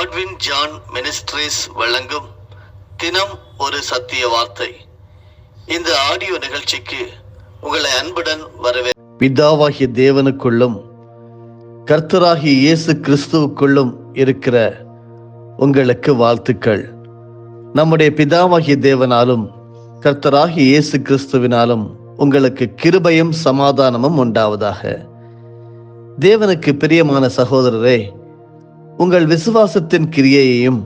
Godwin John ministries வழங்கும் தினம் ஒரு சத்திய வார்த்தை. இந்த ஆடியோ நிகழ்ச்சிக்கு உங்களை அன்புடன் பிதாவாகிய தேவனுக்குள்ளும் கர்த்தராகிய இயேசு கிறிஸ்துவுக்குள்ளும் இருக்கிற உங்களுக்கு வாழ்த்துக்கள். நம்முடைய பிதாவாகிய தேவனாலும் கர்த்தராகிய இயேசு கிறிஸ்துவினாலும் உங்களுக்கு கிருபையும் சமாதானமும் உண்டாவதாக. தேவனுக்கு பிரியமான சகோதரரே, உங்கள் விசுவாசத்தின் கிரியையையும்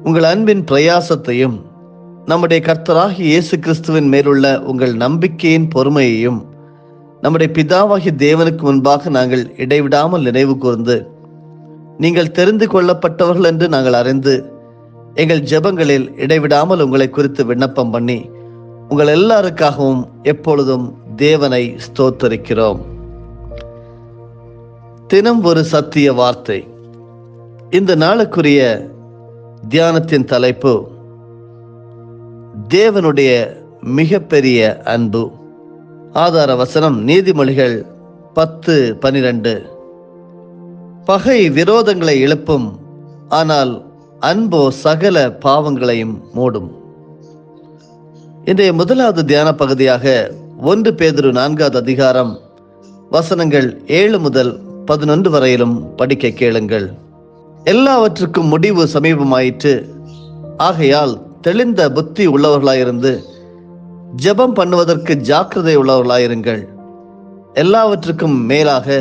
உங்கள் அன்பின் பிரயாசத்தையும் நம்முடைய கர்த்தராகிய இயேசு கிறிஸ்துவின் மேலுள்ள உங்கள் நம்பிக்கையின் பொறுமையையும் நம்முடைய பிதாவாகிய தேவனுக்கு முன்பாக நாங்கள் இடைவிடாமல் நினைவு கூர்ந்து, நீங்கள் தெரிந்து கொள்ளப்பட்டவர்கள் என்று நாங்கள் அறிந்து எங்கள் ஜெபங்களில் இடைவிடாமல் உங்களை குறித்து விண்ணப்பம் பண்ணி உங்கள் எல்லாருக்காகவும் எப்பொழுதும் தேவனை ஸ்தோத்தரிக்கிறோம். தினம் ஒரு சத்திய வார்த்தை. இந்த நாளுக்குரிய தியானத்தின் தலைப்பு தேவனுடைய மிகப்பெரிய அன்பு. ஆதார வசனம் நீதிமொழிகள் 10:12. பகை விரோதங்களை எழுப்பும், ஆனால் அன்போ சகல பாவங்களையும் மூடும். இன்றைய முதலாவது தியான பகுதியாக 1 பேதுரு 4வது அதிகாரம் வசனங்கள் 7 முதல் 11 வரையிலும் படிக்க கேளுங்கள். எல்லாவற்றுக்கும் முடிவு சமீபமாயிற்று. ஆகையால் தெளிந்த புத்தி உள்ளவர்களாயிருந்து ஜெபம் பண்ணுவதற்கு ஜாக்கிரதை உள்ளவர்களாயிருங்கள். எல்லாவற்றுக்கும் மேலாக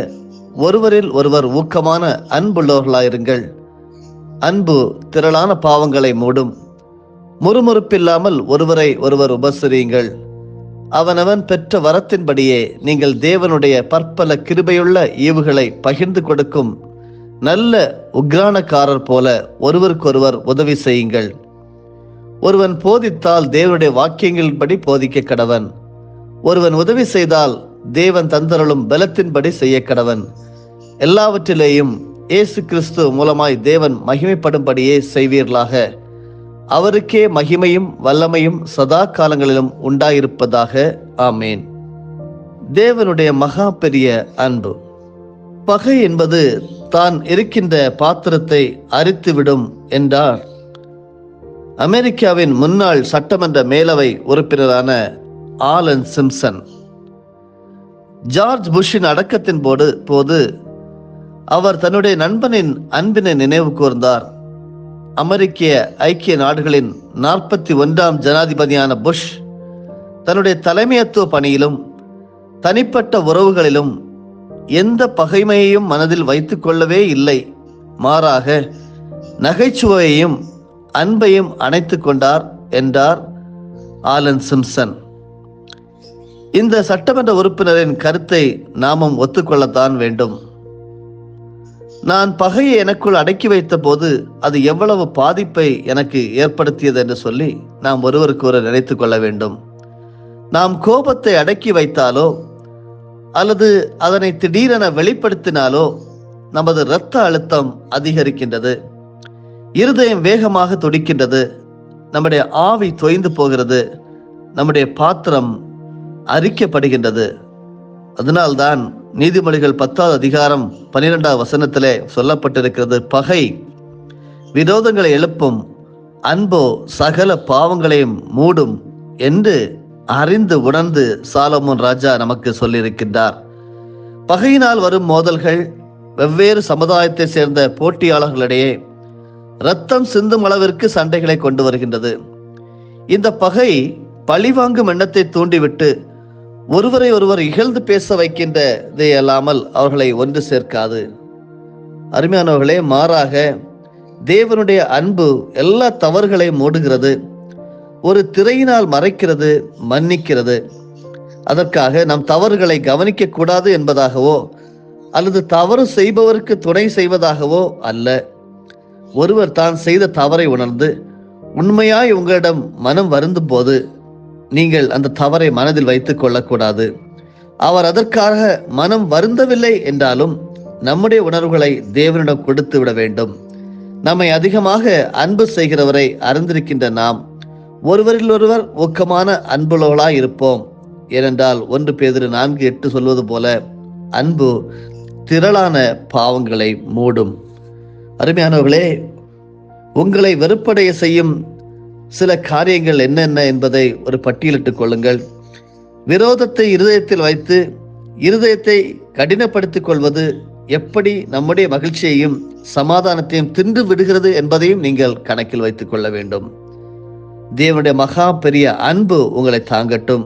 ஒருவரில் ஒருவர் ஊக்கமான அன்புள்ளவர்களாயிருங்கள். அன்பு திரளான பாவங்களை மூடும். முறுமுறுப்பில்லாமல் ஒருவரை ஒருவர் உபசரியுங்கள். அவனவன் பெற்ற வரத்தின்படியே நீங்கள் தேவனுடைய பற்பல கிருபையுள்ள ஈவுகளை பகிர்ந்து கொடுக்கும் நல்ல உக்ரானக்காரர் போல ஒருவருக்கொருவர் உதவி செய்யுங்கள். ஒருவன் போதித்தால் தேவனுடைய வாக்கியங்களின்படி போதிக்க கடவன். ஒருவன் உதவி செய்தால் தேவன் தந்தருளும் பலத்தின்படி செய்ய கடவன். எல்லாவற்றிலேயும் இயேசு கிறிஸ்து மூலமாய் தேவன் மகிமைப்படும்படியே செய்வீர்களாக. அவருக்கே மகிமையும் வல்லமையும் சதா காலங்களிலும் உண்டாயிருப்பதாக. ஆமேன். தேவனுடைய மகா பெரிய அன்பு. பகை என்பது தான் இருக்கின்ற பாத்திரத்தை அரித்துவிடும் என்றார் அமெரிக்காவின் முன்னாள் சட்டமன்ற மேலவை உறுப்பினரான ஆலன் சிம்சன். ஜார்ஜ் புஷ்ஷின் அடக்கத்தின் போது அவர் தன்னுடைய நண்பனின் அன்பினை நினைவு கூர்ந்தார். அமெரிக்க ஐக்கிய நாடுகளின் 41ஆம் ஜனாதிபதியான புஷ் தன்னுடைய தலைமையத்துவ பணியிலும் தனிப்பட்ட உறவுகளிலும் எந்த பகைமையையும் மனதில் வைத்துக் கொள்ளவே இல்லை. மாறாக நகைச்சுவையையும் அன்பையும் அணைத்துக் கொண்டார் என்றார் ஆலன் சிம்சன். இந்த சட்டமன்ற உறுப்பினரின் கருத்தை நாமும் ஒத்துக்கொள்ளத்தான் வேண்டும். நான் பகையை எனக்குள் அடக்கி வைத்த போது அது எவ்வளவு பாதிப்பை எனக்கு ஏற்படுத்தியது என்று சொல்லி நாம் ஒருவருக்கு ஒரு நினைத்து கொள்ள வேண்டும். நாம் கோபத்தை அடக்கி வைத்தாலோ அல்லது அதனை திடீரென வெளிப்படுத்தினாலோ நமது இரத்த அழுத்தம் அதிகரிக்கின்றது, இருதயம் வேகமாக துடிக்கின்றது, நம்முடைய ஆவி தொய்ந்து போகிறது, நம்முடைய பாத்திரம் அரிக்கப்படுகின்றது. அதனால்தான் நீதிமொழிகள் 10வது அதிகாரம் 12வது வசனத்திலே சொல்லப்பட்டிருக்கிறது, பகை விரோதங்களை எழுப்பும், அன்போ சகல பாவங்களையும் மூடும் என்று அறிந்து உணர்ந்து சாலமோன் ராஜா நமக்கு சொல்லியிருக்கின்றார். பகையினால் வரும் மோதல்கள் வெவ்வேறு சமுதாயத்தை சேர்ந்த போட்டியாளர்களிடையே இரத்தம் சிந்தும் அளவிற்கு சண்டைகளை கொண்டு வருகின்றது. இந்த பகை பழிவாங்கும் எண்ணத்தை தூண்டிவிட்டு ஒருவரை ஒருவர் இகழ்ந்து பேச வைக்கின்றதே அல்லாமல் அவர்களை ஒன்று சேர்க்காது. அருமையானவர்களே, மாறாக தேவனுடைய அன்பு எல்லா தவறுகளையும் மூடுகிறது, ஒரு திரையினால் மறைக்கிறது, மன்னிக்கிறது. அதற்காக நம் தவறுகளை கவனிக்க கூடாது என்பதாகவோ அல்லது தவறு செய்பவருக்கு துணை செய்வதாகவோ அல்ல. ஒருவர் தான் செய்த தவறை உணர்ந்து உண்மையாய் உங்களிடம் மனம் வருந்தும் போது நீங்கள் அந்த தவறை மனதில் வைத்துக் கொள்ளக்கூடாது. அவர் அதற்காக மனம் வருந்தவில்லை என்றாலும் நம்முடைய உணர்வுகளை தேவனிடம் கொடுத்து விட வேண்டும். நம்மை அதிகமாக அன்பு செய்கிறவரை அறிந்திருக்கின்ற நாம் ஒருவரில் ஒருவர் ஊக்கமான அன்புள்ளவர்களாய் இருப்போம். ஏனென்றால் 1 பேதுரு 4:8 சொல்வது போல அன்பு திரளான பாவங்களை மூடும். அருமையானவர்களே, உங்களை வெறுப்படைய செய்யும் சில காரியங்கள் என்னென்ன என்பதை ஒரு பட்டியலிட்டுக் கொள்ளுங்கள். விரோதத்தை இருதயத்தில் வைத்து இருதயத்தை கடினப்படுத்திக் கொள்வது எப்படி நம்முடைய மகிழ்ச்சியையும் சமாதானத்தையும் தின்று விடுகிறது என்பதையும் நீங்கள் கணக்கில் வைத்துக் கொள்ள வேண்டும். தேவனுடைய மகா பெரிய அன்பு உங்களை தாங்கட்டும்.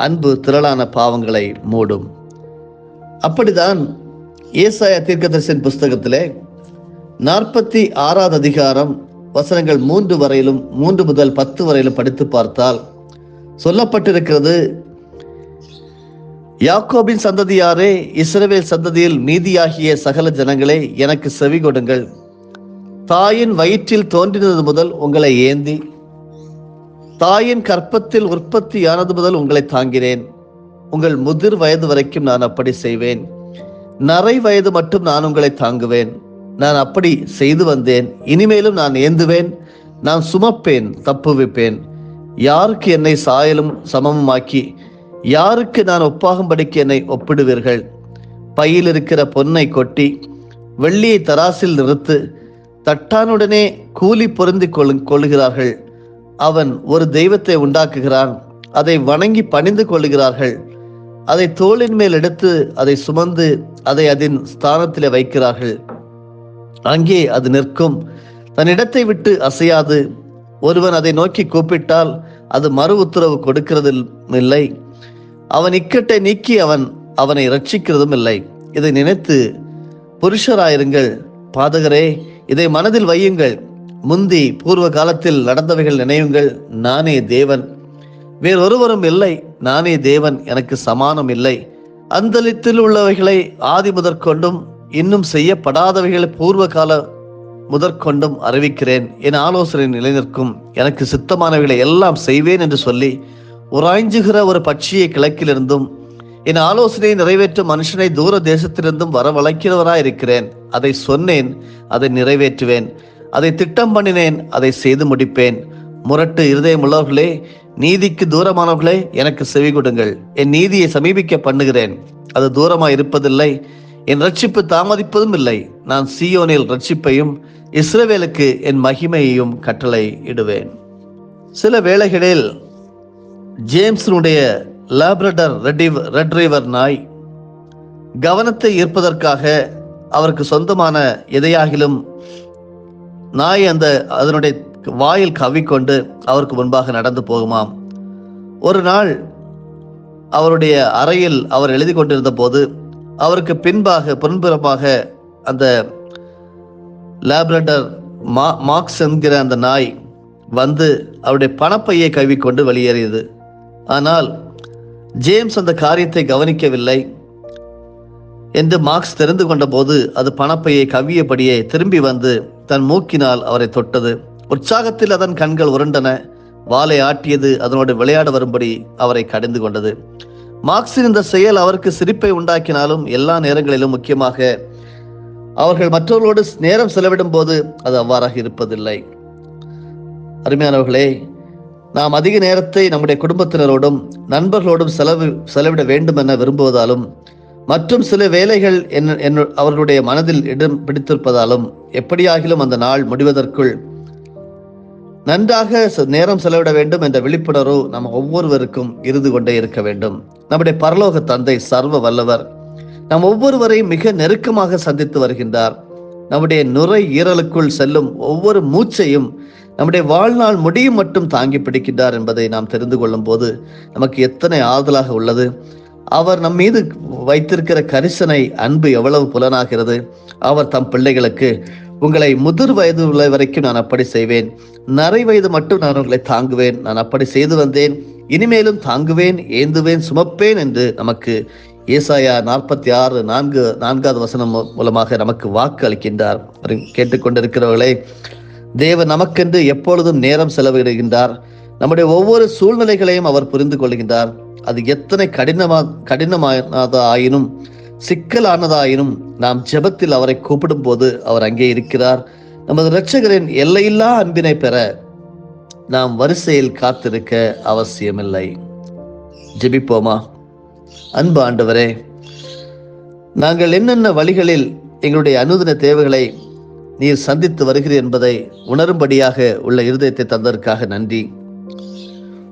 அன்பு திரளான பாவங்களை மூடும். அப்படிதான் ஏசாயா தீர்க்கதரிசியின் புஸ்தகத்திலே 46வது அதிகாரம் வசனங்கள் 3 வரையிலும் 3 முதல் 10 வரையிலும் படித்து பார்த்தால் சொல்லப்பட்டிருக்கிறது, யாக்கோபின் சந்ததியாரே, இஸ்ரவேல் சந்ததியில் மீதியாகிய சகல ஜனங்களே, எனக்கு செவி கொடுங்கள். தாயின் வயிற்றில் தோன்றினது முதல் உங்களை ஏந்தி தாயின் கற்பத்தில் உற்பத்தியானது முதல் உங்களை தாங்கினேன். உங்கள் முதிர் வயது வரைக்கும் நான் அப்படி செய்வேன். நரை வயது மட்டும் நான் உங்களை தாங்குவேன். நான் அப்படி செய்து வந்தேன். இனிமேலும் நான் ஏந்துவேன். நான் சுமப்பேன், தப்புவிப்பேன். யாருக்கு என்னை சாயலும் சமமுமாக்கி யாருக்கு நான் ஒப்பாகும்படிக்கு என்னை ஒப்பிடுவீர்கள்? பையில் இருக்கிற பொன்னை கொட்டி வெள்ளியை தராசில் நிறுத்து தட்டானுடனே கூலி பொருந்தி கொள்ளுகிறார்கள். அவன் ஒரு தெய்வத்தை உண்டாக்குகிறான், அதை வணங்கி பணிந்து கொள்ளுகிறார்கள். அதை தோளின் மேல் எடுத்து அதை சுமந்து அதை அதன் ஸ்தானத்திலே வைக்கிறார்கள். அங்கே அது நிற்கும், தன் இடத்தை விட்டு அசையாது. ஒருவன் அதை நோக்கி கூப்பிட்டால் அது மறு உத்தரவு கொடுக்கிறதும் இல்லை. அவன் இக்கட்டை நீக்கி அவனை ரட்சிக்கிறதும் இல்லை. இதை நினைத்து புருஷராயிருங்கள். பாதகரே, இதை மனதில் வையுங்கள். முந்தி பூர்வ காலத்தில் நடந்தவைகள் நினைவுங்கள். நானே தேவன், வேறொருவரும் இல்லை. நானே தேவன், எனக்கு சமானம் இல்லை. அந்தலித்தில் உள்ளவைகளை ஆதி முதற்கொண்டும் இன்னும் செய்யப்படாதவைகளை பூர்வ கால முதற்கொண்டும் அறிவிக்கிறேன். என் ஆலோசனை நிலைநிற்கும். எனக்கு சித்தமானவைகளை எல்லாம் செய்வேன் என்று சொல்லி உராய்ஞ்சுகிற ஒரு பட்சியை கிழக்கிலிருந்தும் என் ஆலோசனையை நிறைவேற்றும் மனுஷனை தூர தேசத்திலிருந்தும் வரவழைக்கிறவராயிருக்கிறேன். அதை சொன்னேன், அதை நிறைவேற்றுவேன். அதை திட்டம் பண்ணினேன், அதை செய்து முடிப்பேன். முரட்டு இருதயம் உள்ளவர்களே, நீதிக்கு தூரமானவர்களே, எனக்கு செவி கொடுங்கள். என் நீதியை சமீபிக்க பண்ணுகிறேன், அது தூரமாய் இருப்பதில்லை. என் ரட்சிப்பு தாமதிப்பதும் இல்லை. நான் சீயோனில் ரட்சிப்பையும் இஸ்ரவேலுக்கு என் மகிமையையும் கட்டளை இடுவேன். சில வேளைகளில் ஜேம்ஸினுடைய லேப்ரடர் ரெட்ரீவர் நாய் கவனத்தை ஈர்ப்பதற்காக அவருக்கு சொந்தமான எதையாகிலும் நாய் அதனுடைய வாயில் கவ்விக்கொண்டு அவருக்கு முன்பாக நடந்து போகுமாம். ஒரு நாள் அவருடைய அறையில் அவர் எழுதி கொண்டிருந்த போது அவருக்கு பின்புறமாக அந்த லேப்ரடர் மார்க்ஸ் என்கிற அந்த நாய் வந்து அவருடைய பணப்பையை கவ்விக்கொண்டு வெளியேறியது. ஆனால் ஜேம்ஸ் அந்த காரியத்தை கவனிக்கவில்லை என்று மார்க்ஸ் தெரிந்து கொண்ட போது அது பணப்பையை கவ்வியபடியே திரும்பி வந்து தன் மூக்கினால் அவரை தொட்டது. உற்சாகத்தில் அதன் கண்கள் உருண்டன. வாலை ஆட்டியது. அதனோடு விளையாட வரும்படி அவரை கடிந்து கொண்டது. மார்க்ஸின் இந்த செயல் அவருக்கு சிரிப்பை உண்டாக்கினாலும் எல்லா நேரங்களிலும், முக்கியமாக அவர்கள் மற்றவர்களோடு நேரம் செலவிடும் போது அது அவ்வாறாக இருப்பதில்லை. அருமையானவர்களே, நாம் அதிக நேரத்தை நம்முடைய குடும்பத்தினரோடும் நண்பர்களோடும் செலவிட வேண்டும் என விரும்புவதாலும் மற்றும் சில வேலைகள் அவர்களுடைய மனதில் இடம் பிடித்திருப்பதாலும் எப்படியாகிலும் அந்த நாள் முடிவதற்குள் நன்றாக நேரம் செலவிட வேண்டும் என்ற விழிப்புணர்வு நம் ஒவ்வொருவருக்கும் இருந்து கொண்டே இருக்க வேண்டும். நம்முடைய பரலோக தந்தை சர்வ வல்லவர் நம் ஒவ்வொருவரையும் மிக நெருக்கமாக சந்தித்து வருகின்றார். நம்முடைய நுரையீரலுக்குள் செல்லும் ஒவ்வொரு மூச்சையும் நம்முடைய வாழ்நாள் முடியும் மட்டும் தாங்கி பிடிக்கின்றார் என்பதை நாம் தெரிந்து கொள்ளும் போது நமக்கு எத்தனை ஆறுதலாக உள்ளது. அவர் நம் மீது வைத்திருக்கிற கரிசனை அன்பு எவ்வளவு புலனாகிறது. அவர் தம் பிள்ளைகளுக்கு, உங்களை முதிர் வயது உள்ள வரைக்கும் நான் அப்படி செய்வேன், நரை வயது மட்டும் நான் உங்களை தாங்குவேன், நான் அப்படி செய்து வந்தேன், இனிமேலும் தாங்குவேன், ஏந்துவேன், சுமப்பேன் என்று நமக்கு ஏசாயா 46:4 வசனம் மூலமாக நமக்கு வாக்கு அளிக்கின்றார். கேட்டுக்கொண்டிருக்கிறவர்களே, தேவன் நமக்கென்று எப்பொழுதும் நேரம் செலவிடுகின்றார். நம்முடைய ஒவ்வொரு சூழ்நிலைகளையும் அவர் புரிந்து கொள்கின்றார். அது எத்தனை கடினமானதாயினும் சிக்கலானதாயினும் நாம் ஜெபத்தில் அவரை கூப்பிடும் போது அவர் அங்கே இருக்கிறார். நமது இரட்சகரின் எல்லையில்லா அன்பினை பெற நாம் வரிசையில் காத்திருக்க அவசியமில்லை. ஜெபிப்போமா. அன்பு ஆண்டவரே, நாங்கள் என்னென்ன வழிகளில் எங்களுடைய அனுதின தேவைகளை நீர் சந்தித்து வருகிறீர் என்பதை உணரும்படியாக உள்ள இருதயத்தை தந்ததற்காக நன்றி.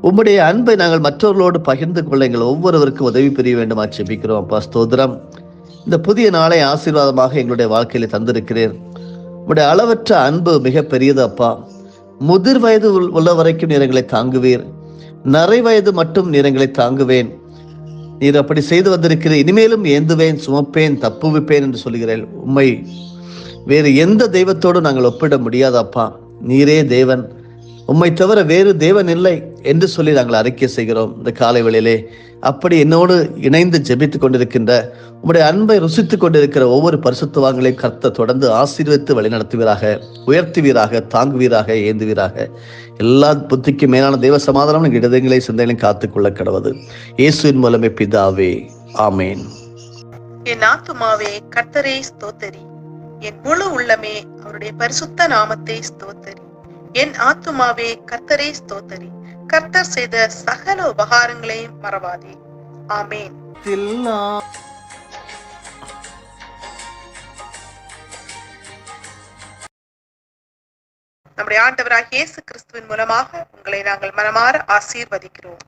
உம்முடைய அன்பை நாங்கள் மற்றவர்களோடு பகிர்ந்து கொள்ள எங்கள் ஒவ்வொருவருக்கும் உதவி புரிய வேண்டுமா ஜெபிக்கிறோம். அப்பா ஸ்தோத்திரம். இந்த புதிய நாளை ஆசீர்வாதமாக எங்களுடைய வாழ்க்கையில தந்திருக்கிறேன். உம்முடைய அளவற்ற அன்பு மிக பெரியது அப்பா. முதிர் வயது உள்ள வரைக்கும் நீர் எங்களை தாங்குவீர். நரை வயது மட்டும் நீர் எங்களை தாங்குவேன். நீர் அப்படி செய்து வந்திருக்கிறேன். இனிமேலும் ஏந்துவேன், சுமப்பேன், தப்புவிப்பேன் என்று சொல்கிறேன். உம்மை வேறு எந்த தெய்வத்தோடு நாங்கள் ஒப்பிட முடியாதப்பா. நீரே தேவன், உம்மை தவிர வேறு தேவன் இல்லை என்று சொல்லி நாங்கள் அறிக்கை செய்கிறோம். இந்த காலை வேளையிலே அப்படி என்னோடு இணைந்து ஜெபித்துக் கொண்டிருக்கின்ற, உம்முடைய அன்பை ருசித்துக் கொண்டிருக்கிற ஒவ்வொரு பரிசுத்தவான்களையும் கர்த்தர் தொடர்ந்து ஆசீர்வதித்து வழிநடத்துவீராக, உயர்த்துவீராக, தாங்குவீராக, ஏந்துவீராக. எல்லா புத்திக்கு மேலான தேவ சமாதானம் எங்கள் இதயங்களை சிந்தைகளையும் காத்துக்கொள்ள கடவது இயேசுவின் மூலமே பிதாவே, ஆமேன். என் ஆத்துமாவே கர்த்தரை ஸ்தோத்தரி, என் முழு உள்ளமே அவருடைய பரிசுத்த நாமத்தை ஸ்தோத்தரி. என் ஆத்துமாவே கர்த்தரை ஸ்தோத்தரி, கர்த்தர் செய்த சகல உபகாரங்களையும் மறவாதே. ஆமேன். நம்முடைய ஆண்டவராகிய இயேசு கிறிஸ்துவின் மூலமாக உங்களை நாங்கள் மனமாற ஆசீர்வதிக்கிறோம்.